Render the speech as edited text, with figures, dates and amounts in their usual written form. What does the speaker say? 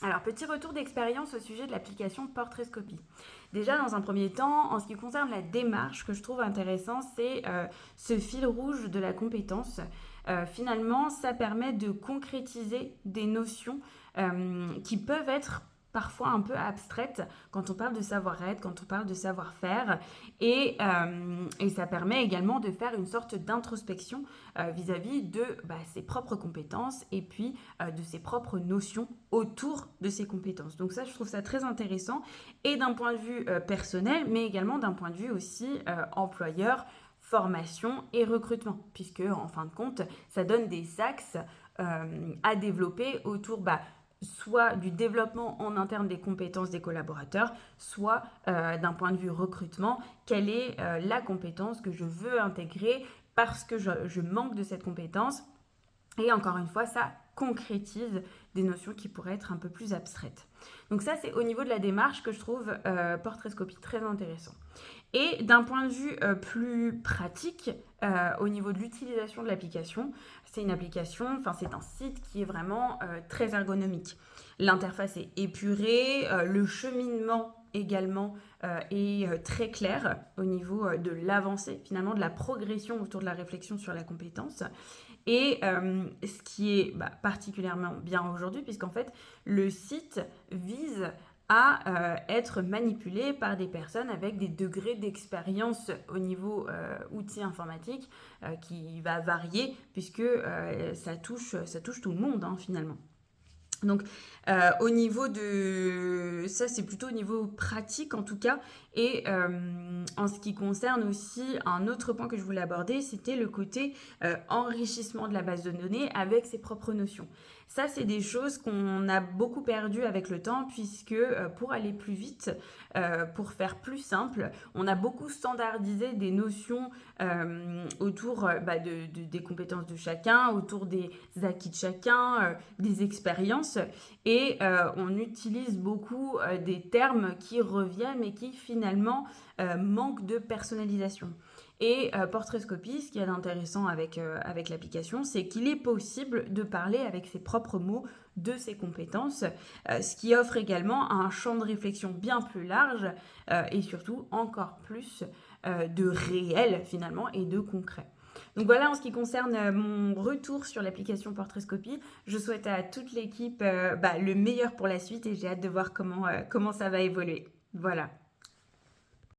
Alors, petit retour d'expérience au sujet de l'application Portraitscopie. Déjà, dans un premier temps, en ce qui concerne la démarche, ce que je trouve intéressant, c'est ce fil rouge de la compétence. Finalement, ça permet de concrétiser des notions qui peuvent être parfois un peu abstraites quand on parle de savoir-être, quand on parle de savoir-faire. Et ça permet également de faire une sorte d'introspection vis-à-vis de ses propres compétences et puis de ses propres notions autour de ses compétences. Donc ça, je trouve ça très intéressant et d'un point de vue personnel, mais également d'un point de vue aussi employeur, formation et recrutement, puisque en fin de compte, ça donne des axes à développer autour soit du développement en interne des compétences des collaborateurs, soit d'un point de vue recrutement, quelle est la compétence que je veux intégrer parce que je manque de cette compétence. Et encore une fois, ça concrétise des notions qui pourraient être un peu plus abstraites. Donc ça, c'est au niveau de la démarche que je trouve Portraitscopie très intéressant. Et d'un point de vue plus pratique, au niveau de l'utilisation de l'application, c'est une application, enfin c'est un site qui est vraiment très ergonomique. L'interface est épurée, le cheminement également est très clair au niveau de l'avancée, finalement de la progression autour de la réflexion sur la compétence. Et ce qui est particulièrement bien aujourd'hui, puisqu'en fait, le site vise à être manipulé par des personnes avec des degrés d'expérience au niveau outils informatiques qui va varier, puisque ça touche tout le monde finalement. Donc, au niveau de... Ça, c'est plutôt au niveau pratique, en tout cas. Et en ce qui concerne aussi un autre point que je voulais aborder, c'était le côté enrichissement de la base de données avec ses propres notions. Ça, c'est des choses qu'on a beaucoup perdues avec le temps, puisque pour aller plus vite, pour faire plus simple, on a beaucoup standardisé des notions autour des compétences de chacun, autour des acquis de chacun, des expériences. Et on utilise beaucoup des termes qui reviennent et qui finalement manquent de personnalisation. Et Portraitscopie, ce qui est intéressant avec l'application, c'est qu'il est possible de parler avec ses propres mots de ses compétences, ce qui offre également un champ de réflexion bien plus large et surtout encore plus de réel finalement et de concret. Donc voilà en ce qui concerne mon retour sur l'application Portraitscopie. Je souhaite à toute l'équipe le meilleur pour la suite et j'ai hâte de voir comment ça va évoluer. Voilà.